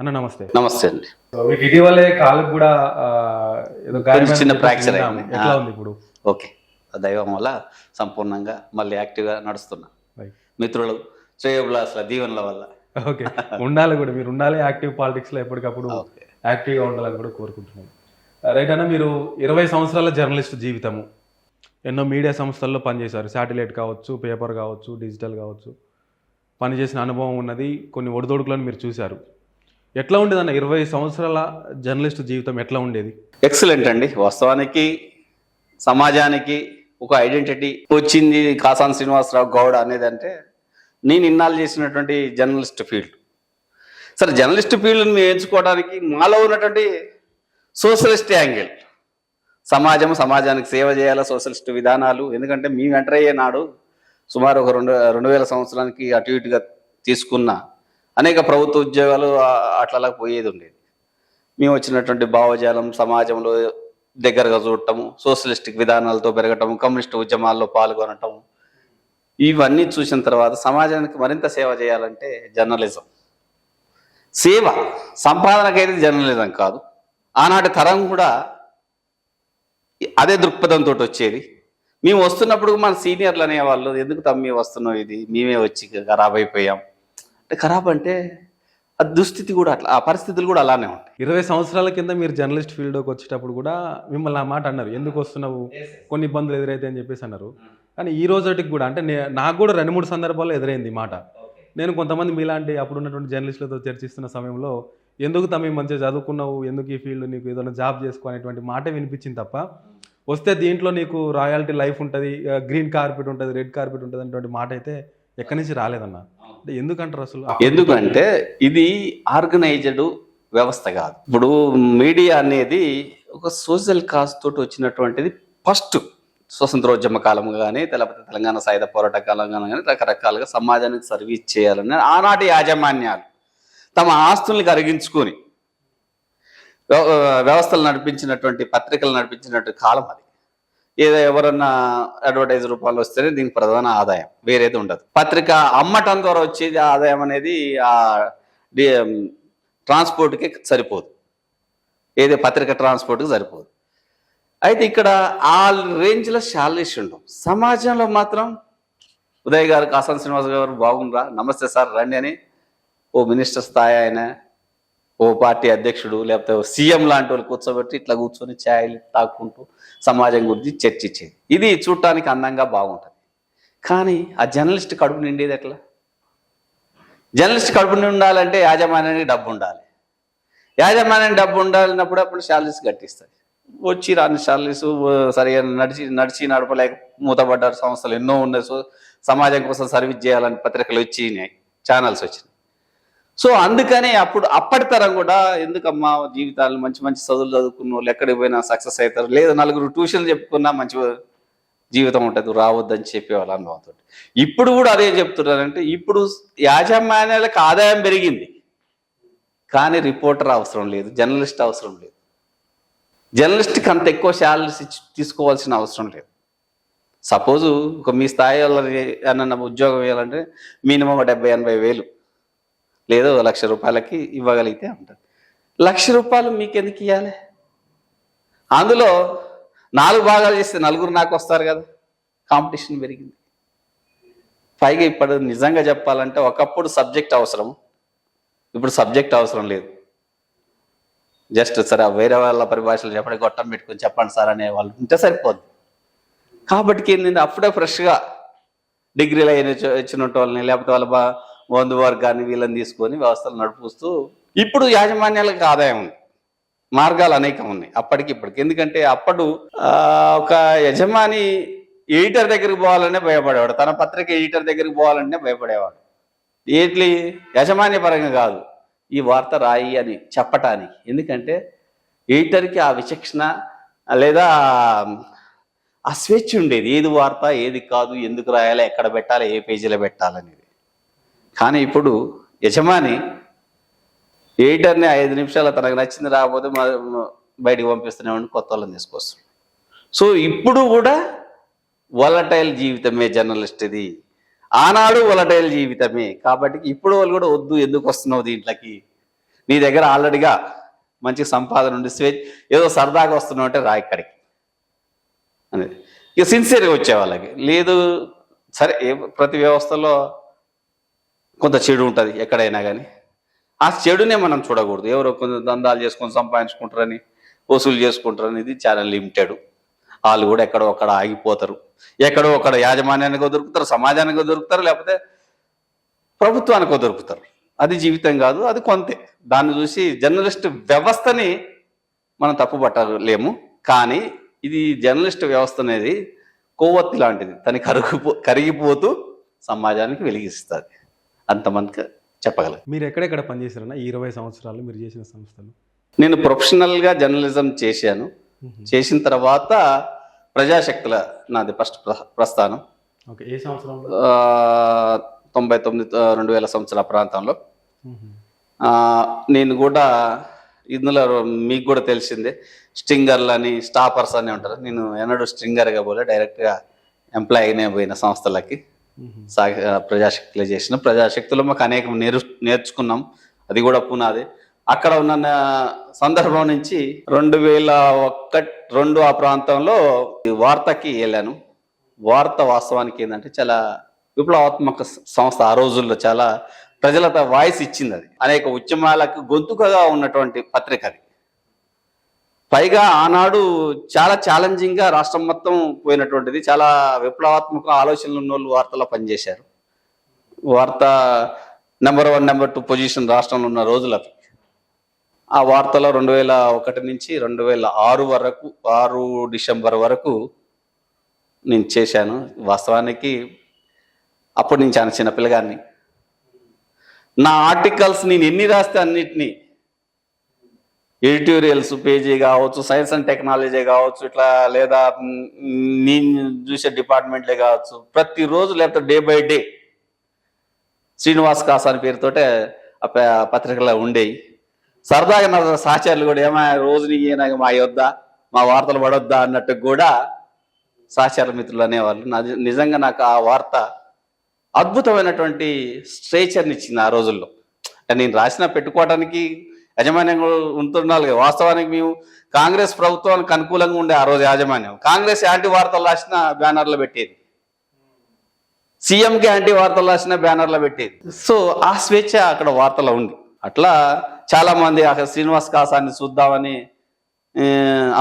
అన్న నమస్తే. నమస్తే అండి. మీకు ఇటీవలే కాళ్ళకు కూడా ఏదో గాయమైంది చిన్న చెప్పేసి ఫ్రాక్చర్ విన్నాము. అయింది. ఎట్లా ఉంది ఇప్పుడు? ఓకే. దైవం వల్ల సంపూర్ణంగా మళ్ళీ యాక్టివ్గా నడుస్తున్నా. రైట్. మిత్రులు శ్రేయోభిలాషుల దీవెనల వల్ల. ఓకే. ఉండాలి కూడా, మీరు ఉండాలి యాక్టివ్ పాలిటిక్స్లో ఎప్పటికప్పుడు ఓకే. యాక్టివ్గా ఉండాలని కూడా కోరుకుంటున్నాను. రైట్ అన్న, మీరు 20 సంవత్సరాల జర్నలిస్ట్ జీవితము, ఎన్నో మీడియా సంస్థల్లో పనిచేశారు. శాటిలైట్ కావచ్చు, పేపర్ కావచ్చు, డిజిటల్ కావచ్చు, పనిచేసిన అనుభవం ఉన్నది. కొన్ని ఒడిదొడుకులను మీరు చూశారు. ఎట్లా ఉండేదన్న 20 సంవత్సరాల జర్నలిస్ట్ జీవితం ఎట్లా ఉండేది? ఎక్సలెంట్ అండి. వాస్తవానికి సమాజానికి ఒక ఐడెంటిటీ వచ్చింది కాసాని శ్రీనివాసరావు గౌడ్ అనేది అంటే నేను ఇన్నాళ్ళు చేసినటువంటి జర్నలిస్ట్ ఫీల్డ్. సరే, జర్నలిస్ట్ ఫీల్డ్ని మేము ఎంచుకోవడానికి మాలో ఉన్నటువంటి సోషలిస్ట్ యాంగిల్, సమాజానికి సేవ చేయాలా, సోషలిస్ట్ విధానాలు. ఎందుకంటే మేము ఎంటర్ అయ్యే నాడు సుమారు ఒక 2000 సంవత్సరానికి అటు ఇటుగా తీసుకున్న అనేక ప్రభుత్వ ఉద్యోగాలు అట్లా పోయేది ఉండేది. మేము వచ్చినటువంటి భావజాలం సమాజంలో దగ్గరగా చూడటము, సోషలిస్టిక్ విధానాలతో పెరగటము, కమ్యూనిస్ట్ ఉద్యమాల్లో పాల్గొనటం, ఇవన్నీ చూసిన తర్వాత సమాజానికి మరింత సేవ చేయాలంటే జర్నలిజం సేవ, సంపాదనకైతే జర్నలిజం కాదు. ఆనాటి తరం కూడా అదే దృక్పథంతో వచ్చేది. మేము వస్తున్నప్పుడు మన సీనియర్లు అనేవాళ్ళు, ఎందుకు తమ్మి వస్తున్నాం, ఇది మేమే వచ్చి ఖరాబ్ అయిపోయాం అంటే. ఖరాబ్ అంటే ఆ దుస్థితి కూడా అట్లా, ఆ పరిస్థితులు కూడా అలానే ఉంటాయి. 20 సంవత్సరాల కింద మీరు జర్నలిస్ట్ ఫీల్డ్కి వచ్చేటప్పుడు కూడా మిమ్మల్ని ఆ మాట అన్నారు, ఎందుకు వస్తున్నావు, కొన్ని ఇబ్బందులు ఎదురైతే అని చెప్పేసి అన్నారు. కానీ ఈ రోజుకి కూడా అంటే నాకు కూడా 2-3 సందర్భాల్లో ఎదురైంది ఈ మాట. నేను కొంతమంది మీలాంటి అప్పుడు ఉన్నటువంటి జర్నలిస్టులతో చర్చిస్తున్న సమయంలో, ఎందుకు తమ్మి మంచిగా చదువుకున్నావు, ఎందుకు ఈ ఫీల్డ్, నీకు ఏదైనా జాబ్ చేసుకో అనేటువంటి మాట వినిపించింది తప్ప, వస్తే దీంట్లో నీకు రాయల్టీ లైఫ్ ఉంటుంది, గ్రీన్ కార్పెట్ ఉంటుంది, రెడ్ కార్పెట్ ఉంటుంది అనేటువంటి మాట అయితే ఎక్కడి నుంచి రాలేదన్న. అంటే ఎందుకంటారు అసలు? ఎందుకంటే ఇది ఆర్గనైజ్డ్ వ్యవస్థ కాదు. ఇప్పుడు మీడియా అనేది ఒక సోషల్ కాజ్ తోటి వచ్చినటువంటిది. ఫస్ట్ స్వతంత్రోద్యమ కాలం కానీ, లేకపోతే తెలంగాణ సాయుధ పోరాట కాలం కానీ రకరకాలుగా సమాజానికి సర్వీస్ చేయాలని ఆనాటి యాజమాన్యాలు తమ ఆస్తుల్ని కరిగించుకొని వ్యవస్థలు నడిపించినటువంటి, పత్రికలు నడిపించినటువంటి కాలం అది. ఏదో ఎవరన్నా అడ్వర్టైజ్ రూపాల్లో వస్తేనే దీనికి ప్రధాన ఆదాయం, వేరేది ఉండదు. పత్రిక అమ్మటం ద్వారా వచ్చేది ఆదాయం అనేది ఆ ట్రాన్స్పోర్ట్కి సరిపోదు, ఏదో పత్రిక ట్రాన్స్పోర్ట్కి సరిపోదు. అయితే ఇక్కడ ఆ రేంజ్లో శాలరీస్ ఉండవు. సమాజంలో మాత్రం ఉదయ్ గారు, కాసాని శ్రీనివాస గారు బాగుండ్రా, నమస్తే సార్ రండి అని ఓ మినిస్టర్ స్థాయి ఆయన, ఓ పార్టీ అధ్యక్షుడు, లేకపోతే సీఎం లాంటి వాళ్ళు కూర్చోబెట్టి ఇట్లా కూర్చొని ఛాయలు తాక్కుంటూ సమాజం గురించి చర్చించేది. ఇది చూడటానికి అందంగా బాగుంటుంది. కానీ ఆ జర్నలిస్ట్ కడుపు నిండేది ఎట్లా? జర్నలిస్ట్ కడుపు ఉండాలంటే యాజమాన్యానికి డబ్బు ఉండాలి. యాజమాన్యానికి డబ్బు ఉండాలన్నప్పుడు అప్పుడు శాలరీస్ కట్టిస్తుంది. వచ్చి రాని శాలరీస్ సరిగా నడిచి నడపలేక మూతపడ్డారు సంస్థలు ఎన్నో ఉన్నాయి. సో సమాజం కోసం సర్వీస్ చేయాలని పత్రికలు వచ్చినాయి, ఛానల్స్ వచ్చినాయి. సో అందుకనే అప్పటి తరం కూడా ఎందుకమ్మా జీవితాలు, మంచి మంచి చదువులు చదువుకున్న వాళ్ళు ఎక్కడికి పోయినా సక్సెస్ అవుతారు, లేదా 4 ట్యూషన్లు చెప్పుకున్నా మంచి జీవితం ఉంటుంది, రావద్దని చెప్పేవాళ్ళు అనుభవంతో. ఇప్పుడు కూడా అదే చెప్తున్నారంటే, ఇప్పుడు యాజమాన్యాలకు ఆదాయం పెరిగింది కానీ రిపోర్టర్ అవసరం లేదు, జర్నలిస్ట్ అవసరం లేదు. జర్నలిస్ట్కి అంత ఎక్కువ శాలరీస్ తీసుకోవాల్సిన అవసరం లేదు. సపోజు ఒక మీ స్థాయి ఏమన్నా ఉద్యోగం వేయాలంటే మినిమం 70-80 వేలు లేదా 1,00,000 రూపాయలకి ఇవ్వగలిగితే ఉంటుంది. 1,00,000 రూపాయలు మీకు ఎందుకు ఇవ్వాలి? అందులో 4 భాగాలు చేస్తే 4 నాకు వస్తారు కదా. కాంపిటీషన్ పెరిగింది. పైగా ఇప్పుడు నిజంగా చెప్పాలంటే ఒకప్పుడు సబ్జెక్ట్ అవసరం, ఇప్పుడు సబ్జెక్ట్ అవసరం లేదు. జస్ట్ సరే వేరే వాళ్ళ పరిభాషలు చెప్పండి, గొట్టం పెట్టుకొని చెప్పండి సార్ అనే వాళ్ళు ఉంటే సరిపోద్ది. కాబట్టి ఏంటంటే అప్పుడే ఫ్రెష్గా డిగ్రీలు అయిన వచ్చిన వాళ్ళని, లేకపోతే వాళ్ళ బంధు వర్గాన్ని వీళ్ళని తీసుకొని వ్యవస్థలు నడిపిస్తూ, ఇప్పుడు యాజమాన్యాలకు ఆదాయం ఉంది, మార్గాలు అనేకం ఉన్నాయి అప్పటికి ఇప్పటికి. ఎందుకంటే అప్పుడు ఒక యజమాని ఎడిటర్ దగ్గరికి పోవాలనే భయపడేవాడు, తన పత్రిక ఎడిటర్ దగ్గరికి పోవాలంటే భయపడేవాడు. ఏంటి, యజమాన్య పరంగా కాదు, ఈ వార్త రాయి అని చెప్పటానికి. ఎందుకంటే ఎడిటర్కి ఆ విచక్షణ లేదా ఆ స్వేచ్ఛ ఉండేది, ఏది వార్త ఏది కాదు, ఎందుకు రాయాలి, ఎక్కడ పెట్టాలి, ఏ పేజీలో పెట్టాలనేది. కానీ ఇప్పుడు యజమాని ఎడిటర్ని 5 నిమిషాలు తనకు నచ్చింది రాకపోతే బయటికి పంపిస్తున్నామని కొత్త వాళ్ళని తీసుకొస్తాడు. సో ఇప్పుడు కూడా వలటైల్ జీవితమే జర్నలిస్ట్ ఇది. ఆనాడు వలటైల్ జీవితమే. కాబట్టి ఇప్పుడు వాళ్ళు కూడా వద్దు, ఎందుకు వస్తున్నావు దీంట్లోకి, నీ దగ్గర ఆల్రెడీగా మంచి సంపాదన ఉండి ఏదో సరదాగా వస్తున్నావు అంటే రా ఇక్కడికి అనేది. ఇక సిన్సియర్గా వచ్చే వాళ్ళకి లేదు. సరే ప్రతి వ్యవస్థలో కొంత చెడు ఉంటుంది ఎక్కడైనా కానీ. ఆ చెడునే మనం చూడకూడదు. ఎవరో కొంచెం దందాలు చేసుకొని సంపాదించుకుంటారని, వసూలు చేసుకుంటారని, ఇది చాలా లిమిటెడ్. వాళ్ళు కూడా ఎక్కడో అక్కడ ఆగిపోతారు. ఎక్కడో అక్కడ యాజమాన్యానికో దొరుకుతారు, సమాజానికో దొరుకుతారు, లేకపోతే ప్రభుత్వానికో దొరుకుతారు. అది జీవితం కాదు, అది కొంతే. దాన్ని చూసి జర్నలిస్ట్ వ్యవస్థని మనం తప్పు పట్టలేము. కానీ ఇది జర్నలిస్ట్ వ్యవస్థ అనేది కొవ్వొత్తి లాంటిది. తను కరిగిపోతూ సమాజానికి వెలిగిస్తుంది. అంతమందికి చెప్పగలను. మీరు ఎక్కడెక్కడ పనిచేశారన్నా ఈ 20 సంవత్సరాలు మీరు చేసిన సంస్థలు? నేను ప్రొఫెషనల్గా జర్నలిజం చేశాను. చేసిన తర్వాత ప్రజాశక్తుల నాది ఫస్ట్ ప్రస్థానం. ఓకే. ఏ సంవత్సరంలో? 99 2000 సంవత్సరాల ప్రాంతంలో. నేను కూడా ఇందులో మీకు కూడా తెలిసిందే, స్ట్రింగర్లు అని, స్టాపర్స్ అని ఉంటారు. నేను ఎన్నడూ స్ట్రింగర్గా పోలే, డైరెక్ట్గా ఎంప్లాయీనే పోయిన సంస్థలకి. ప్రజాశక్తిలో చేసిన ప్రజాశక్తిలో మాకు అనేకం నేర్చుకున్నాం. అది కూడా పునాది. అక్కడ ఉన్న సందర్భం నుంచి 2001-2 ఆ ప్రాంతంలో వార్తకి వెళ్ళాను. వార్త వాస్తవానికి ఏంటంటే చాలా విప్లవాత్మక సంస్థ. ఆ రోజుల్లో చాలా ప్రజలతో వాయిస్ ఇచ్చింది. అది అనేక ఉద్యమాలకు గొంతుకగా ఉన్నటువంటి పత్రిక అది. పైగా ఆనాడు చాలా ఛాలెంజింగ్గా రాష్ట్రం మొత్తం పోయినటువంటిది. చాలా విప్లవాత్మక ఆలోచనలు ఉన్న వాళ్ళు వార్తలో పనిచేశారు. వార్త నెంబర్ 1, నెంబర్ 2 పొజిషన్ రాష్ట్రంలో ఉన్న రోజులు అవి. ఆ వార్తలో 2001 నుంచి 2006 వరకు, 6 డిసెంబర్ వరకు నేను చేశాను. వాస్తవానికి అప్పుడు నేను చాలా చిన్నపిల్లగాన్ని. నా ఆర్టికల్స్ నేను ఎన్ని రాస్తే అన్నిటినీ, ఎడిటోరియల్స్ పేజీ కావచ్చు, సైన్స్ అండ్ టెక్నాలజీ కావచ్చు, ఇట్లా లేదా నేను చూసే డిపార్ట్మెంట్లే కావచ్చు, ప్రతిరోజు లేకపోతే day by day Srinivas Kasa అని పేరుతోటే ఆ పత్రికలో ఉండేవి. సరదాగా నా సహచరులు కూడా ఏమైనా రోజు నీకు మా యొద్దా, మా వార్తలు పడొద్దా అన్నట్టు కూడా సహచర మిత్రులు అనేవాళ్ళు. నిజంగా నాకు ఆ వార్త అద్భుతమైనటువంటి స్ట్రేచర్ని ఇచ్చింది ఆ రోజుల్లో. నేను రాసిన పెట్టుకోవడానికి యాజమాన్యం ఉంటున్నారు. వాస్తవానికి మేము కాంగ్రెస్ ప్రభుత్వానికి అనుకూలంగా ఉండే ఆ రోజు యాజమాన్యం. కాంగ్రెస్ యాంటీ వార్తలు రాసిన బ్యానర్లు పెట్టేది, సీఎంకి యాంటీ వార్తలు రాసిన బ్యానర్లు పెట్టేది. సో ఆ స్వేచ్ఛ అక్కడ వార్తలో ఉంది. అట్లా చాలా మంది అక్కడ శ్రీనివాస్ కాసాన్ని చూద్దామని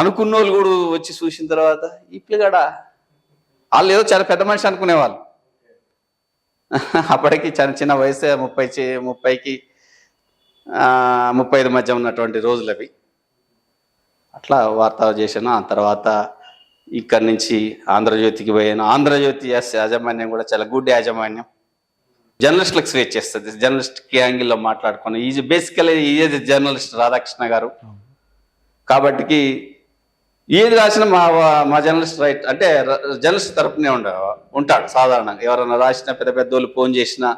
అనుకున్న వాళ్ళు కూడా వచ్చి చూసిన తర్వాత ఇప్పుడుగడ వాళ్ళు ఏదో చాలా పెద్ద మనిషి అనుకునేవాళ్ళు. అప్పటికి చిన్న చిన్న వయసే 30కి 35 మధ్య ఉన్నటువంటి రోజులు అవి. అట్లా వార్త చేశాను. ఆ తర్వాత ఇక్కడి నుంచి ఆంధ్రజ్యోతికి పోయాను. ఆంధ్రజ్యోతి యాజమాన్యం కూడా చాలా గుడ్ యాజమాన్యం. జర్నలిస్టులకు స్వేచ్ఛ ఇస్తుంది. జర్నలిస్ట్కి యాంగిల్లో మాట్లాడుకుని బేసికలీ ఈజ్ జర్నలిస్ట్ రాధాకృష్ణ గారు. కాబట్టి ఏది రాసినా మా జర్నలిస్ట్ రైట్ అంటే జర్నలిస్ట్ తరపునే ఉంటాడు సాధారణంగా. ఎవరైనా రాసినా పెద్ద పెద్దోళ్ళు ఫోన్ చేసినా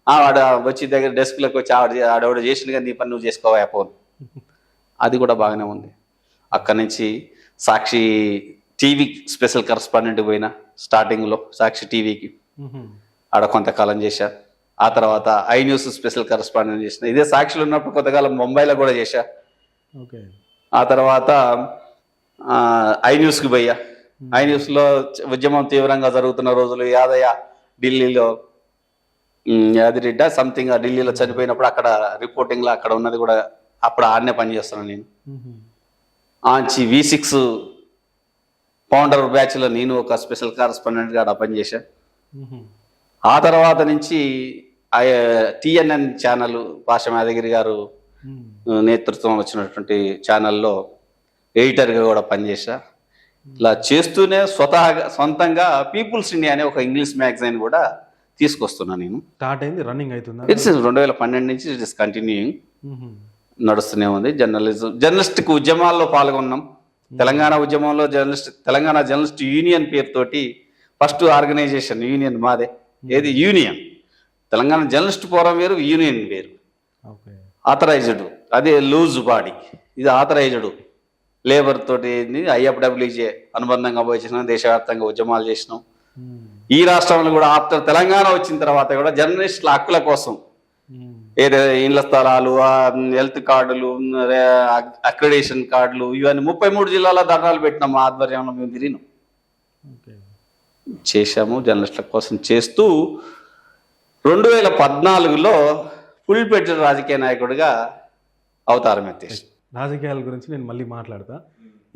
వాడు వచ్చి దగ్గర డెస్క్లోకి వచ్చి ఆడవిడ చేసిన కానీ నీ పని నువ్వు చేసుకోవా ఫోన్. అది కూడా బాగానే ఉంది. అక్కడి నుంచి సాక్షి టీవీ స్పెషల్ కరస్పాండెంట్ పోయినా స్టార్టింగ్లో, సాక్షి టీవీకి ఆడ కొంతకాలం చేశా. ఆ తర్వాత ఐ న్యూస్ స్పెషల్ కరస్పాండెంట్ చేసిన. ఇదే సాక్షిలో ఉన్నప్పుడు కొంతకాలం ముంబైలో కూడా చేశా. ఆ తర్వాత ఐ న్యూస్కి పోయా. ఐ న్యూస్లో ఉద్యమం తీవ్రంగా జరుగుతున్న రోజులు యాదయ్య ఢిల్లీలో యాదిరెడ్డి సంథింగ్ ఢిల్లీలో చనిపోయినప్పుడు అక్కడ రిపోర్టింగ్లో అక్కడ ఉన్నది కూడా అప్పుడు ఆడనే పనిచేస్తున్నాను నేను. ఆంచి V6 ఫౌండర్ బ్యాచ్లో నేను ఒక స్పెషల్ కరస్పాండెంట్గా ఆడ పనిచేశా. ఆ తర్వాత నుంచి TNN ఛానల్ పాషం యాదగిరి గారు నేతృత్వం వచ్చినటువంటి ఛానల్లో ఎడిటర్గా కూడా పనిచేశా. ఇలా చేస్తూనే సొంతంగా పీపుల్స్ ఇండియా అనే ఒక ఇంగ్లీష్ మ్యాగజైన్ కూడా తీసుకొస్తున్నాను నేను. స్టార్ట్ అయింది, రన్నింగ్ అవుతుంది. ఇట్స్ 2012 నుంచి ఇట్ ఇస్ కంటిన్యూయింగ్, నడుస్తూనే ఉంది. జర్నలిస్టిక్ ఉద్యమాల్లో పాల్గొన్నాం. తెలంగాణ ఉద్యమంలో తెలంగాణ జర్నలిస్ట్ యూనియన్ పేరుతోటి ఫస్ట్ ఆర్గనైజేషన్ యూనియన్ మాదే. ఏది యూనియన్? తెలంగాణ జర్నలిస్ట్ ఫోరం వేరు, యూనియన్ వేరు. ఆథరైజ్డ్, అదే లూజ్ బాడీ. ఇది ఆథరైజ్డ్ లేబర్ తోటి IFWJ అనుబంధంగా పోయించినాం. దేశవ్యాప్తంగా ఉద్యమాలు చేసినాం. ఈ రాష్ట్రంలో కూడా ఆఫ్టర్ తెలంగాణ వచ్చిన తర్వాత కూడా జర్నలిస్టుల హక్కుల కోసం ఏదో ఇండ్ల స్థలాలు, హెల్త్ కార్డులు, అక్రిడేషన్ కార్డులు, ఇవన్నీ 33 జిల్లాల ధర్నాలు పెట్టినాం. మా ఆధ్వర్యంలో మేము తిరిగినాం, చేశాము. జర్నలిస్టుల కోసం చేస్తూ 2014లో ఫుల్ పెట్టి రాజకీయ నాయకుడిగా అవతారం ఎత్తేసి. రాజకీయాల గురించి నేను మళ్ళీ మాట్లాడతా.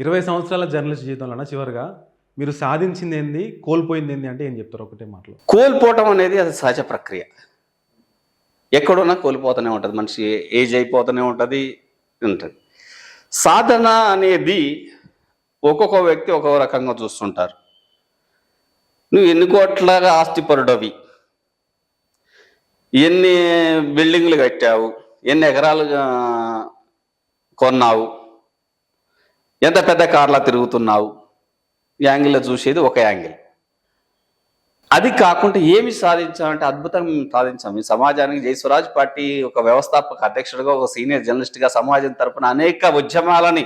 20 సంవత్సరాల జర్నలిస్ట్ జీవితంలో చివరిగా మీరు సాధించింది ఏంది, కోల్పోయింది ఏంది అంటే ఏం చెప్తారు ఒకటే మాటలో? కోల్పోవటం అనేది అది సహజ ప్రక్రియ. ఎక్కడున్నా కోల్పోతూనే ఉంటుంది. మనిషి ఏజ్ అయిపోతూనే ఉంటుంది. సాధన అనేది ఒక్కొక్క వ్యక్తి ఒక్కొక్క రకంగా చూస్తుంటారు. నువ్వు ఎన్ని కోట్లగా ఆస్తిపరుడవి, ఎన్ని బిల్డింగ్లు కట్టావు, ఎన్ని ఎకరాలు కొన్నావు, ఎంత పెద్ద కార్లా తిరుగుతున్నావు, ఈ యాంగిల్లో చూసేది ఒక యాంగిల్. అది కాకుండా ఏమి సాధించామంటే అద్భుతం సాధించాం. ఈ సమాజానికి జై స్వరాజ్ పార్టీ ఒక వ్యవస్థాపక అధ్యక్షుడిగా, ఒక సీనియర్ జర్నలిస్ట్గా సమాజం తరపున అనేక ఉద్యమాలని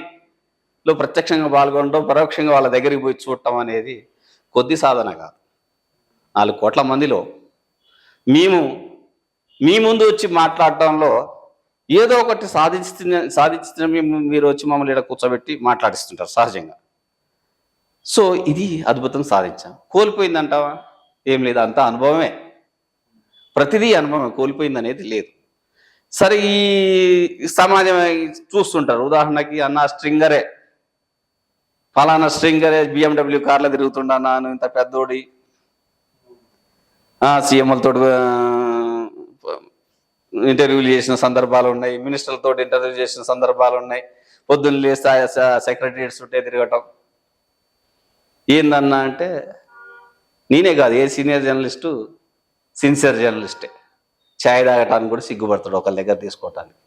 ప్రత్యక్షంగా పాల్గొనడం, పరోక్షంగా వాళ్ళ దగ్గరికి పోయి చూడటం అనేది కొద్ది సాధన కాదు. 4 కోట్ల మందిలో మీ ముందు వచ్చి మాట్లాడటంలో ఏదో ఒకటి సాధించిన మీరు వచ్చి మమ్మల్ని ఇక్కడ కూర్చోబెట్టి మాట్లాడిస్తుంటారు సహజంగా. సో ఇది అద్భుతం సాధించాం. కోల్పోయిందంటావా? ఏం లేదు, అంతా అనుభవమే. ప్రతిదీ అనుభవమే, కోల్పోయింది అనేది లేదు. సరే, ఈ సమాజం చూస్తుంటారు. ఉదాహరణకి అన్న స్ట్రింగరే, ఫలానా స్ట్రింగరే BMW కార్లో తిరుగుతుండన్నా, ఇంత పెద్దోడి సీఎంలతో ఇంటర్వ్యూలు చేసిన సందర్భాలు ఉన్నాయి, మినిస్టర్లతో ఇంటర్వ్యూ చేసిన సందర్భాలు ఉన్నాయి. పొద్దున్న లేస్తే సెక్రటరియట్స్ ఉంటే తిరగటం. ఏందన్నా అంటే నేనే కాదు, ఏ సీనియర్ జర్నలిస్టు సిన్సియర్ జర్నలిస్టే. ఛాయ్ తాగటానికి కూడా సిగ్గుపడతాడు ఒకళ్ళ దగ్గర తీసుకోవటానికి.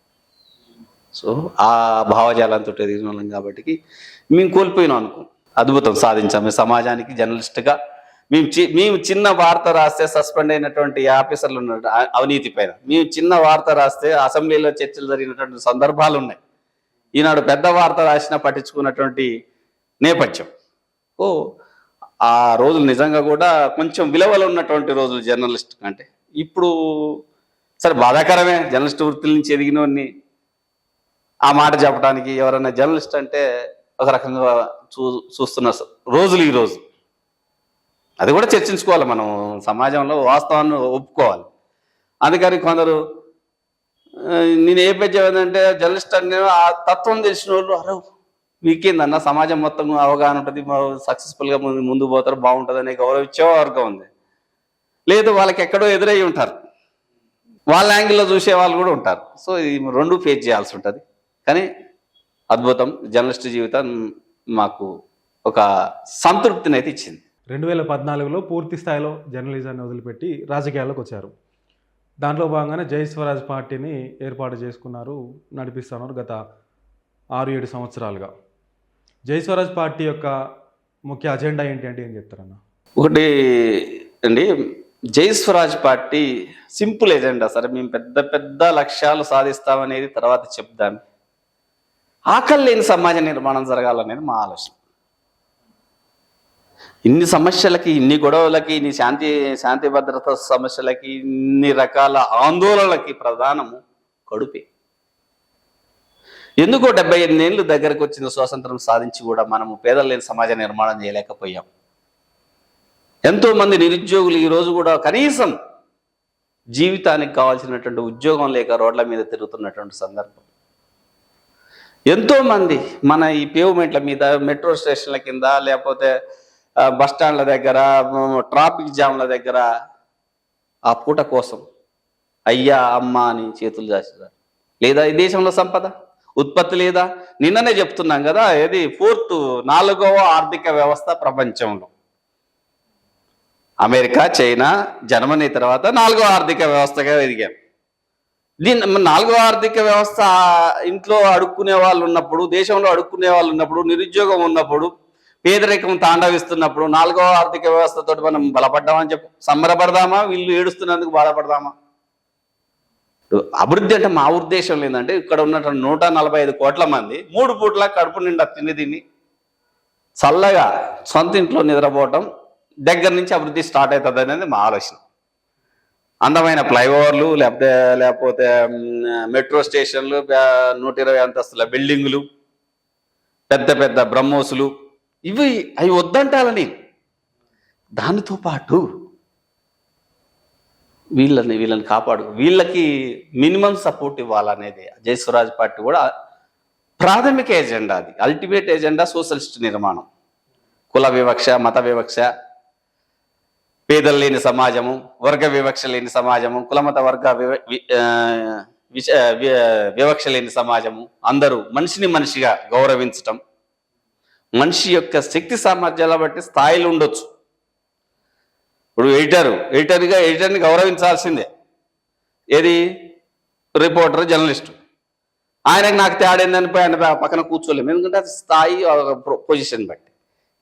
సో ఆ భావజాలంతో ఎదిగిన వాళ్ళం కాబట్టి మేము కోల్పోయినాం అనుకో. అద్భుతం సాధించాము సమాజానికి జర్నలిస్ట్గా. మేము చిన్న వార్త రాస్తే సస్పెండ్ అయినటువంటి ఆఫీసర్లు ఉన్నారు అవినీతి పైన. మేము చిన్న వార్త రాస్తే అసెంబ్లీలో చర్చలు జరిగినటువంటి సందర్భాలు ఉన్నాయి. ఈనాడు పెద్ద వార్త రాసినా పట్టించుకున్నటువంటి నేపథ్యం. ఆ రోజులు నిజంగా కూడా కొంచెం విలువలు ఉన్నటువంటి రోజులు జర్నలిస్ట్ కంటే. ఇప్పుడు సరే బాధాకరమే, జర్నలిస్ట్ వృత్తుల నుంచి ఎదిగినోన్ని ఆ మాట చెప్పడానికి. ఎవరైనా జర్నలిస్ట్ అంటే ఒక రకంగా చూస్తున్న రోజులు ఈ రోజు. అది కూడా చర్చించుకోవాలి మనం, సమాజంలో వాస్తవాన్ని ఒప్పుకోవాలి. అందుకని కొందరు నేను ఏ పెద్ద ఏంటంటే జర్నలిస్ట్ అంటే ఆ తత్వం తెలిసిన వాళ్ళు, అరే మీకేందన్న సమాజం మొత్తం అవగాహన ఉంటుంది, సక్సెస్ఫుల్గా ముందుకు పోతారు, బాగుంటుంది అనే గౌరవించే వర్గం ఉంది. లేదు వాళ్ళకి ఎక్కడో ఎదురై ఉంటారు, వాళ్ళ యాంగిల్లో చూసే వాళ్ళు కూడా ఉంటారు. సో ఇది రెండు ఫేస్ చేయాల్సి ఉంటుంది. కానీ అద్భుతం, జర్నలిస్ట్ జీవితం మాకు ఒక సంతృప్తిని అయితే ఇచ్చింది. 2014లో పూర్తి స్థాయిలో జర్నలిజాన్ని వదిలిపెట్టి రాజకీయాల్లోకి వచ్చారు. దాంట్లో భాగంగానే జై స్వరాజ్ పార్టీని ఏర్పాటు చేసుకున్నారు, నడిపిస్తున్నారు గత 6-7 సంవత్సరాలుగా. జై స్వరాజ్ పార్టీ యొక్క ముఖ్య అజెండా ఏంటి అంటే ఏం చెప్తారన్న? ఒకటి అండి, జై స్వరాజ్ పార్టీ సింపుల్ ఎజెండా. సరే, మేము పెద్ద పెద్ద లక్ష్యాలు సాధిస్తామనేది తర్వాత చెప్దాం. ఆకలి లేని సమాజ నిర్మాణం జరగాలనేది మా ఆలోచన. ఇన్ని సమస్యలకి, ఇన్ని గొడవలకి, ఇన్ని శాంతి భద్రత సమస్యలకి, ఇన్ని రకాల ఆందోళనలకి ప్రధానము కడుపే. ఎందుకో 78 ఏళ్ళు దగ్గరకు వచ్చిన స్వాతంత్రం సాధించి కూడా మనము పేదలు లేని సమాజ నిర్మాణం చేయలేకపోయాం. ఎంతోమంది నిరుద్యోగులు ఈరోజు కూడా కనీసం జీవితానికి కావాల్సినటువంటి ఉద్యోగం లేక రోడ్ల మీద తిరుగుతున్నటువంటి సందర్భం. ఎంతోమంది మన ఈ పేవ్మెంట్ల మీద, మెట్రో స్టేషన్ల కింద, లేకపోతే బస్టాండ్ల దగ్గర, ట్రాఫిక్ జామ్ల దగ్గర ఆ పూట కోసం అయ్యా అమ్మ అని చేతులు చేస్తారు. లేదా ఈ దేశంలో సంపద ఉత్పత్తి లేదా? నిన్ననే చెప్తున్నాం కదా, ఏది 4వ ఆర్థిక వ్యవస్థ ప్రపంచంలో. అమెరికా, చైనా, జర్మనీ తర్వాత 4వ ఆర్థిక వ్యవస్థగా ఎదిగాం. దీని 4వ ఆర్థిక వ్యవస్థ ఇంట్లో అడుక్కునే వాళ్ళు ఉన్నప్పుడు, దేశంలో అడుక్కునే వాళ్ళు ఉన్నప్పుడు, నిరుద్యోగం ఉన్నప్పుడు, పేదరికం తాండవిస్తున్నప్పుడు 4వ ఆర్థిక వ్యవస్థతో మనం బలపడ్డామని చెప్పి సంబరపడదామా? వీళ్ళు ఏడుస్తున్నందుకు బాధపడదామా? అభివృద్ధి అంటే మా ఉద్దేశం ఏంటంటే, ఇక్కడ ఉన్నటువంటి 145 కోట్ల మంది 3 పూట్ల కడుపు నిండా తిని చల్లగా సొంత ఇంట్లో నిద్రపోవటం దగ్గర నుంచి అభివృద్ధి స్టార్ట్ అవుతుంది అనేది మా ఆలోచన. అందమైన ఫ్లైఓవర్లు లేకపోతే మెట్రో స్టేషన్లు, 120 అంతస్తుల బిల్డింగులు, పెద్ద పెద్ద బ్రహ్మోసులు, అవి వద్దంటాలని. దానితో పాటు వీళ్ళని కాపాడు, వీళ్ళకి మినిమం సపోర్ట్ ఇవ్వాలనేది జై స్వరాజ్ పార్టీ కూడా ప్రాథమిక ఎజెండా. అది అల్టిమేట్ ఎజెండా సోషలిస్ట్ నిర్మాణం. కుల వివక్ష, మత వివక్ష, పేదలు లేని సమాజము, వర్గ వివక్ష లేని సమాజము, కులమత వర్గ వివక్ష లేని సమాజము, అందరూ మనిషిని మనిషిగా గౌరవించటం, మనిషి యొక్క శక్తి సామర్థ్యాల బట్టి స్థాయిలు ఉండొచ్చు. ఇప్పుడు ఎడిటర్ని గౌరవించాల్సిందే. ఏది రిపోర్టర్, జర్నలిస్టు. ఆయనకు నాకు తేడా ఏందని ఆయన పక్కన కూర్చోలేము, ఎందుకంటే అది స్థాయి పొజిషన్ బట్టి.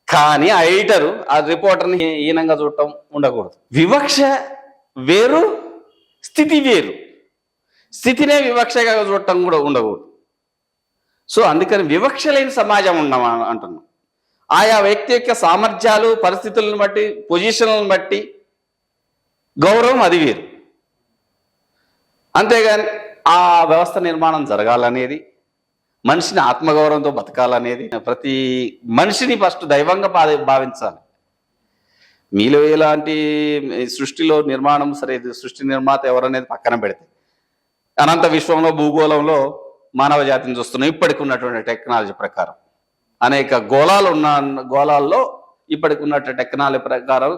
కానీ ఆ ఎడిటరు ఆ రిపోర్టర్ని హీనంగా చూడటం ఉండకూడదు. వివక్ష వేరు, స్థితి వేరు. స్థితినే వివక్షగా చూడటం కూడా ఉండకూడదు. సో అందుకని వివక్ష లేని సమాజం ఉన్నాం అంటున్నాం. ఆయా వ్యక్తి యొక్క సామర్థ్యాలు, పరిస్థితులను బట్టి, పొజిషన్లను బట్టి గౌరవం అది వేరు. అంతేగాని ఆ వ్యవస్థ నిర్మాణం జరగాలనేది, మనిషిని ఆత్మగౌరవంతో బతకాలనేది, ప్రతి మనిషిని ఫస్ట్ దైవంగా భావించాలి. మీలో ఎలాంటి సృష్టిలో నిర్మాణం సరే, సృష్టి నిర్మాత ఎవరనేది పక్కన పెడితే, అనంత విశ్వంలో, భూగోళంలో మానవ జాతిని చూస్తున్నాం. ఇప్పటికి ఉన్నటువంటి టెక్నాలజీ ప్రకారం అనేక గోళాల్లో ఇప్పటికి ఉన్నటువంటి టెక్నాలజీ ప్రకారం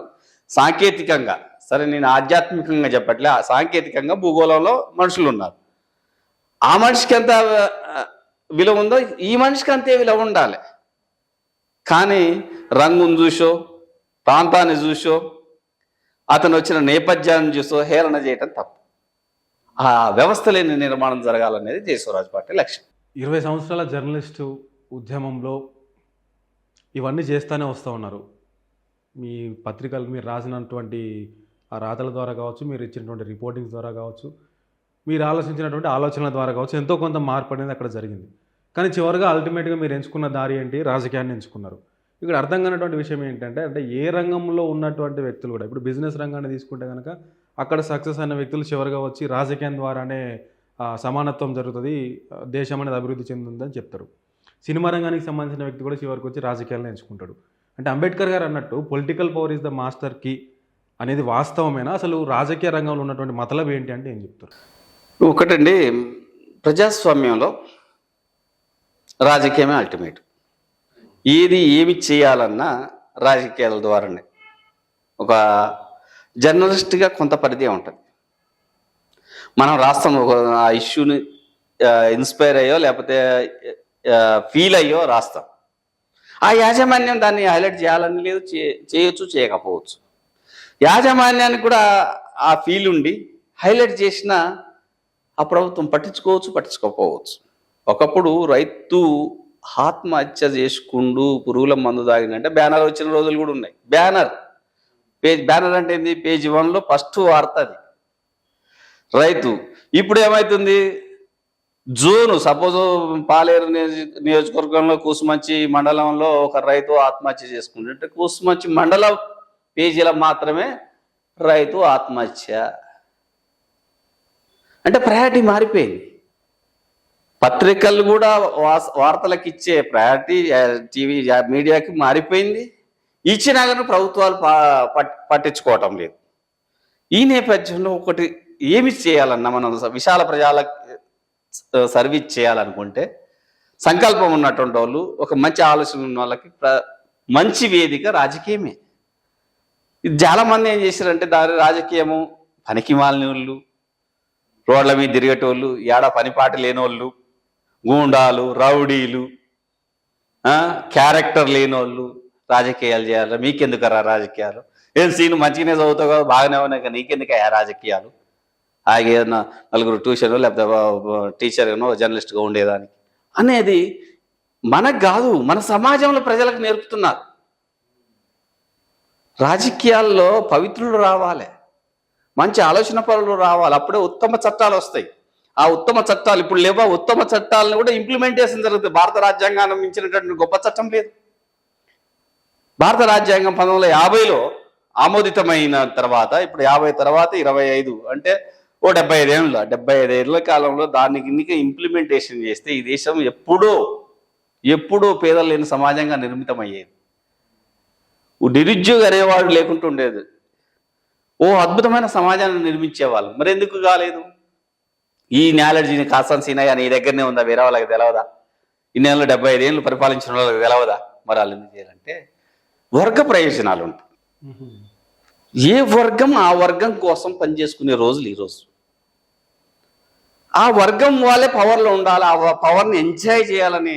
సాంకేతికంగా, సరే నేను ఆధ్యాత్మికంగా చెప్పట్లే, సాంకేతికంగా భూగోళంలో మనుషులు ఉన్నారు. ఆ మనిషికి ఎంత విలువ ఉందో ఈ మనిషికి అంతే విలువ ఉండాలి. కానీ రంగును చూసో, ప్రాంతాన్ని చూసో, అతను వచ్చిన నేపథ్యాన్ని చూసో హేళన చేయటం తప్పు. ఆ వ్యవస్థ లేని నిర్మాణం జరగాలనేది జై స్వరాజ్ పార్టీ లక్ష్యం. 20 సంవత్సరాల జర్నలిస్టు ఉద్యమంలో ఇవన్నీ చేస్తూనే వస్తూ ఉన్నారు. మీ పత్రికలు, మీరు రాసినటువంటి ఆ రాతల ద్వారా కావచ్చు, మీరు ఇచ్చినటువంటి రిపోర్టింగ్స్ ద్వారా కావచ్చు, మీరు ఆలోచించినటువంటి ఆలోచనల ద్వారా కావచ్చు, ఎంతో కొంత మార్పు అనేది అక్కడ జరిగింది. కానీ చివరిగా అల్టిమేట్గా మీరు ఎంచుకున్న దారి ఏంటి? రాజకీయాన్ని ఎంచుకున్నారు. ఇక్కడ అర్థం కానటువంటి విషయం ఏంటంటే, ఏ రంగంలో ఉన్నటువంటి వ్యక్తులు కూడా, ఇప్పుడు బిజినెస్ రంగాన్ని తీసుకుంటే కనుక అక్కడ సక్సెస్ అయిన వ్యక్తులు చివరిగా వచ్చి రాజకీయం ద్వారానే సమానత్వం జరుగుతుంది, దేశం అనేది అభివృద్ధి చెందుతుందని చెప్తారు. సినిమా రంగానికి సంబంధించిన వ్యక్తి కూడా చివరికి వచ్చి రాజకీయాలను ఎంచుకుంటాడు. అంటే అంబేద్కర్ గారు అన్నట్టు political power is the master key అనేది వాస్తవమేనా? అసలు రాజకీయ రంగంలో ఉన్నటువంటి మతలబ్ ఏంటి అంటే ఏం చెప్తారు? ఒకటండి, ప్రజాస్వామ్యంలో రాజకీయమే అల్టిమేట్. ఏమి చేయాలన్నా రాజకీయాల ద్వారానే. ఒక జర్నలిస్ట్గా కొంత పరిధి ఉంటుంది. మనం రాస్తాం, ఆ ఇష్యూని ఇన్స్పైర్ అయ్యో లేకపోతే ఫీల్ అయ్యో రాస్తాం. ఆ యాజమాన్యం దాన్ని హైలైట్ చేయాలని లేదు, చేయొచ్చు, చేయకపోవచ్చు. యాజమాన్యానికి కూడా ఆ ఫీల్ ఉండి హైలైట్ చేసిన ఆ ప్రభుత్వం పట్టించుకోవచ్చు, పట్టించుకోకపోవచ్చు. ఒకప్పుడు రైతు ఆత్మహత్య చేసుకుంటూ పురుగుల మందు తాగిందంటే బ్యానర్ వచ్చిన రోజులు కూడా ఉన్నాయి. బ్యానర్ అంటే ఏంది? పేజీ 1లో ఫస్ట్ వార్త అది. రైతు. ఇప్పుడు ఏమవుతుంది? జోను, సపోజ్ పాలేరు నియోజకవర్గంలో కూసుమంచి మండలంలో ఒక రైతు ఆత్మహత్య చేసుకుంటుంటే కూసుమంచి మండలం పేజీలో మాత్రమే రైతు ఆత్మహత్య. అంటే ప్రయారిటీ మారిపోయింది. పత్రికలు కూడా వార్తలకు ఇచ్చే ప్రయారిటీ టీవీ మీడియాకి మారిపోయింది. ఇచ్చినా కానీ ప్రభుత్వాలు పట్టించుకోవటం లేదు. ఈ నేపథ్యంలో ఒకటి ఏమి చేయాలన్నా, మనం విశాల ప్రజలకు సర్వీస్ చేయాలనుకుంటే సంకల్పం ఉన్నటువంటి వాళ్ళు, ఒక మంచి ఆలోచన ఉన్న వాళ్ళకి మంచి వేదిక రాజకీయమే. ఇది చాలామంది ఏం చేశారంటే దాని రాజకీయము పనికి మాలిన వాళ్ళు, రోడ్ల మీద తిరిగేటోళ్ళు, ఏడా పనిపాటి లేనోళ్ళు, గూండాలు, రౌడీలు, క్యారెక్టర్ లేనోళ్ళు రాజకీయాలు చేయాలి. మీకెందుకరా రాజకీయాలు? ఏం సీను మంచిగానే చదువుతావు కదా, బాగానే ఉన్నాయి కదా, నీకెందుకయ్యా రాజకీయాలు? అలాగే ఏదన్నా నలుగురు ట్యూషన్ లేకపోతే టీచర్గానో జర్నలిస్ట్గా ఉండేదానికి అనేది మనకు కాదు, మన సమాజంలో ప్రజలకు నేర్పుతున్నారు. రాజకీయాల్లో పవిత్రులు రావాలి, మంచి ఆలోచన పరులు రావాలి, అప్పుడే ఉత్తమ చట్టాలు వస్తాయి. ఆ ఉత్తమ చట్టాలు ఇప్పుడు లేవా? ఉత్తమ చట్టాలను కూడా ఇంప్లిమెంటేషన్ జరుగుతుంది. భారత రాజ్యాంగాన్ని మించినటువంటి గొప్ప చట్టం లేదు. భారత రాజ్యాంగం 1950లో ఆమోదితమైన తర్వాత ఇప్పుడు 50 తర్వాత 25 అంటే ఓ 75 ఏళ్ళ 75 ఏళ్ళ కాలంలో దానికి ఇంప్లిమెంటేషన్ చేస్తే ఈ దేశం ఎప్పుడో పేదలు లేని సమాజంగా నిర్మితమయ్యేది. నిరుద్యోగి అనేవాడు లేకుండా ఉండేది. ఓ అద్భుతమైన సమాజాన్ని నిర్మించేవాళ్ళు. మరి ఎందుకు కాలేదు? ఈ నాలెడ్జ్ని కాసాన్ సీనయ్య నీ దగ్గరనే ఉందా, వేరే వాళ్ళకి తెలవదా? ఇన్ని నెలలు 75 ఏళ్ళు పరిపాలించిన వాళ్ళకి తెలవదా? మరి వాళ్ళు ఎందుకు చేయాలంటే వర్గ ప్రయోజనాలు ఉంటాయి. ఏ వర్గం ఆ వర్గం కోసం పనిచేసుకునే రోజులు ఈరోజు. ఆ వర్గం వాళ్ళే పవర్లో ఉండాలి, ఆ పవర్ని ఎంజాయ్ చేయాలని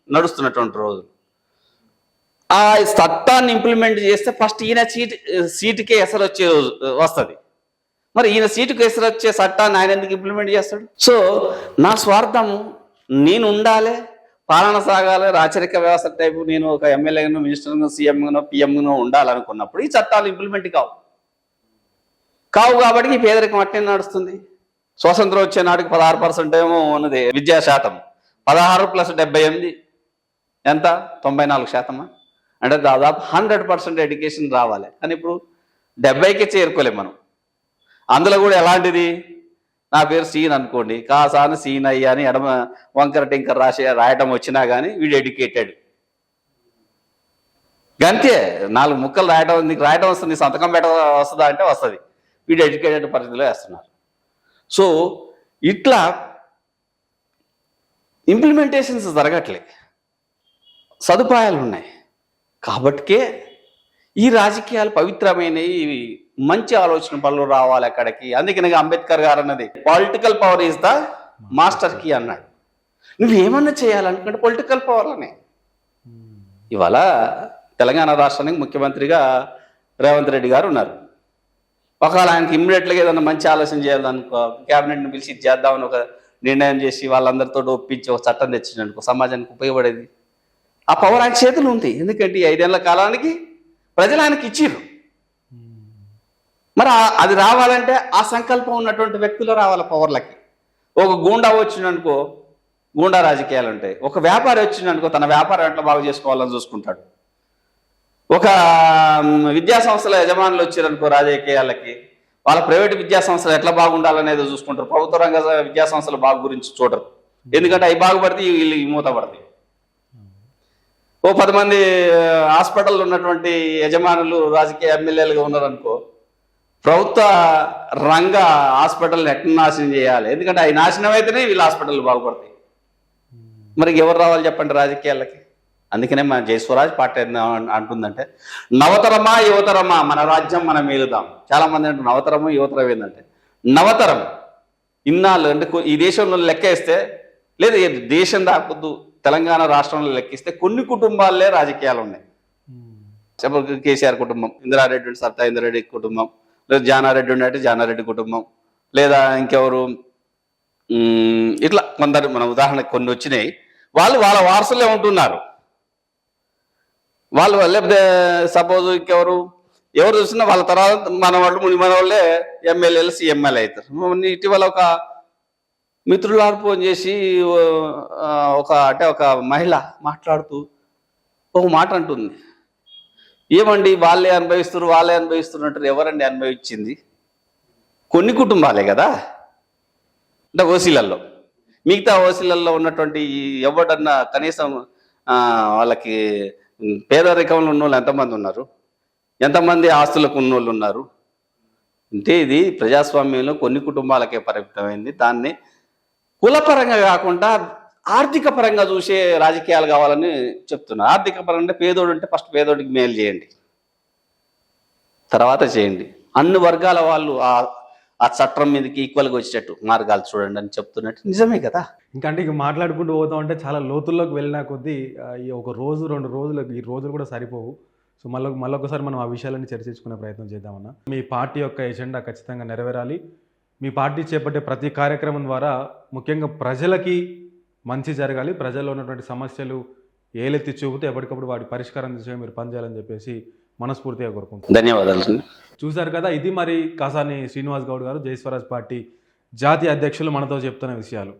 నడుస్తున్నటువంటి రోజు. ఆ చట్టాన్ని ఇంప్లిమెంట్ చేస్తే ఫస్ట్ ఈయన సీటుకే ఎసరు వచ్చే రోజు వస్తుంది. మరి ఈయన సీటుకు ఎసరు వచ్చే చట్టాన్ని ఆయన ఎందుకు ఇంప్లిమెంట్ చేస్తాడు? సో నా స్వార్థము నేను ఉండాలి, పాలన సాగాలి, రాచరిక వ్యవస్థ టైపు నేను ఒక ఎమ్మెల్యేగానో మినిస్టర్గానో సీఎంగానో పిఎంగానో ఉండాలనుకున్నప్పుడు ఈ చట్టాలు ఇంప్లిమెంట్ కావు కాబట్టి ఈ పేదరికం అట్టే నడుస్తుంది. స్వాతంత్రం వచ్చే నాటికి 16% ఏమో ఉన్నది విద్యా శాతం. 16 + 78 ఎంత? 94%. అంటే దాదాపు 100% ఎడ్యుకేషన్ రావాలి. కానీ ఇప్పుడు 70కే చేరుకోలేం మనం. అందులో కూడా ఎలాంటిది? నా పేరు సీన్ అనుకోండి, కాసాని సీనయ్య అని ఎడమ వంకర టింకర్ రాయటం వచ్చినా కానీ వీడు ఎడ్యుకేటెడ్. గంతే 4 ముక్కలు రాయటం, నీకు రాయటం వస్తుంది, నీ సంతకం పెట్ట వస్తుందా అంటే వస్తుంది. వీడు ఎడ్యుకేటెడ్ పరిధిలో వేస్తున్నారు. సో ఇట్లా ఇంప్లిమెంటేషన్స్ జరగట్లే, సదుపాయాలు ఉన్నాయి కాబట్టికే ఈ రాజకీయాలు పవిత్రమైనవి, మంచి ఆలోచన పనులు రావాలి అక్కడికి. అందుకని అంబేద్కర్ గారు అన్నది political power is the master key అన్నాడు. నువ్వేమన్నా చేయాలనుకుంటే పొలిటికల్ పవర్ అనే. ఇవాళ తెలంగాణ రాష్ట్రానికి ముఖ్యమంత్రిగా రేవంత్ రెడ్డి గారు ఉన్నారు. ఒకవేళ ఆయనకి ఇమ్మీడియట్గా ఏదన్నా మంచి ఆలోచన చేయాలనుకో, క్యాబినెట్ని పిలిచి చేద్దామని ఒక నిర్ణయం చేసి వాళ్ళందరితో ఒప్పించి ఒక చట్టం తెచ్చిననుకో సమాజానికి ఉపయోగపడేది. ఆ పవర్ ఆయన చేతులు ఉంది. ఎందుకంటే ఈ 5 ఏళ్ల కాలానికి ప్రజలు ఆయనకి ఇచ్చిర్రు. మరి అది రావాలంటే ఆ సంకల్పం ఉన్నటువంటి వ్యక్తులు రావాలి పవర్లకి. ఒక గూండా వచ్చిందనుకో, గూండా రాజకీయాలు ఉంటాయి. ఒక వ్యాపారి వచ్చిందనుకో, తన వ్యాపారం ఎట్లా బాగు చేసుకోవాలని చూసుకుంటాడు. ఒక విద్యా సంస్థల యజమానులు వచ్చారనుకో రాజకీయాలకి, వాళ్ళ ప్రైవేట్ విద్యా సంస్థలు ఎట్లా బాగుండాలనేది చూసుకుంటారు. ప్రభుత్వ రంగ విద్యా సంస్థల బాగు గురించి చూడరు. ఎందుకంటే అవి బాగుపడితే వీళ్ళు మూతపడతాయి. ఓ 10 మంది హాస్పిటల్ ఉన్నటువంటి యజమానులు రాజకీయ ఎమ్మెల్యేలుగా ఉన్నారనుకో, ప్రభుత్వ రంగ హాస్పిటల్ని ఎట్లా నాశనం చేయాలి, ఎందుకంటే అవి నాశనం అయితేనే వీళ్ళ హాస్పిటల్ బాగుపడతాయి. మరి ఎవరు రావాలి చెప్పండి రాజకీయాలకి? అందుకనే మన జయస్వరాజ్ పార్టీ అంటుందంటే నవతరమా యువతరమా మన రాజ్యం మనం మేలుదాం. చాలా మంది అంటే నవతరము యువతరం ఏంటంటే నవతరం ఇన్నాళ్ళు అంటే ఈ దేశంలో లెక్క వేస్తే, లేదు దేశం దాకొద్దు తెలంగాణ రాష్ట్రంలో లెక్కిస్తే కొన్ని కుటుంబాలే రాజకీయాలు ఉన్నాయి. కేసీఆర్ కుటుంబం, ఇందిరారెడ్డి ఉంటే సత్తా ఇందిరారెడ్డి కుటుంబం, లేదా జానారెడ్డి ఉంటే జానారెడ్డి కుటుంబం, లేదా ఇంకెవరు ఇట్లా కొందరు మన ఉదాహరణకు కొన్ని వచ్చినాయి. వాళ్ళు వాళ్ళ వారసులే ఉంటున్నారు. వాళ్ళు లేకపోతే సపోజ్ ఇంకెవరు చూసినా వాళ్ళ తర్వాత మన వాళ్ళే ఎమ్మెల్యేలు సీఎంఎల్ఏ అవుతారు. ఇటీవల ఒక మిత్రులు ఫోన్ చేసి ఒక మహిళ మాట్లాడుతూ ఒక మాట అంటుంది, ఏమండి వాళ్ళే అనుభవిస్తున్నట్టు. ఎవరండి అనుభవించింది? కొన్ని కుటుంబాలే కదా, అంటే ఓసీలలో. మిగతా ఓసీలలో ఉన్నటువంటి ఎవడన్నా కనీసం వాళ్ళకి పేదరికంలో ఉన్న వాళ్ళు ఎంతమంది ఉన్నారు? ఎంతమంది ఆస్తులకు ఉన్నోళ్ళు ఉన్నారు? అంటే ఇది ప్రజాస్వామ్యంలో కొన్ని కుటుంబాలకే పరిమితమైంది. దాన్ని కులపరంగా కాకుండా ఆర్థిక పరంగా చూసే రాజకీయాలు కావాలని చెప్తున్నా. ఆర్థిక పరంగా అంటే పేదోడు ఉంటే ఫస్ట్ పేదోడికి మేలు చేయండి, తర్వాత చేయండి. అన్ని వర్గాల వాళ్ళు ఆ చట్టం మీదకి ఈక్వల్గా వచ్చేటట్టు మార్గాలు చూడండి అని చెప్తున్నట్టు నిజమే కదా. ఇంకా అంటే ఇక మాట్లాడుకుంటూ పోతాం అంటే చాలా లోతుల్లోకి వెళ్ళిన కొద్దీ ఈ ఒక రోజు 2 రోజులకు ఈ రోజులు కూడా సరిపోవు. సో మళ్ళొకసారి మనం ఆ విషయాలన్నీ చర్చించుకునే ప్రయత్నం చేద్దామన్నా. మీ పార్టీ యొక్క ఎజెండా ఖచ్చితంగా నెరవేరాలి. మీ పార్టీ చేపట్టే ప్రతి కార్యక్రమం ద్వారా ముఖ్యంగా ప్రజలకి మంచి జరగాలి. ప్రజల్లో ఉన్నటువంటి సమస్యలు ఏలెత్తి చూపుతూ ఎప్పటికప్పుడు వాటి పరిష్కారం దిశగా మీరు పనిచేయాలని చెప్పేసి మనస్ఫూర్తిగా కోరుకుంటున్నాను. ధన్యవాదాలు. చూశారు కదా, ఇది మరి కాసాని శ్రీనివాస్ గౌడ్ గారు, జయస్వరాజ్ పార్టీ జాతీయ అధ్యక్షులు మనతో చెప్తున్న విషయాలు.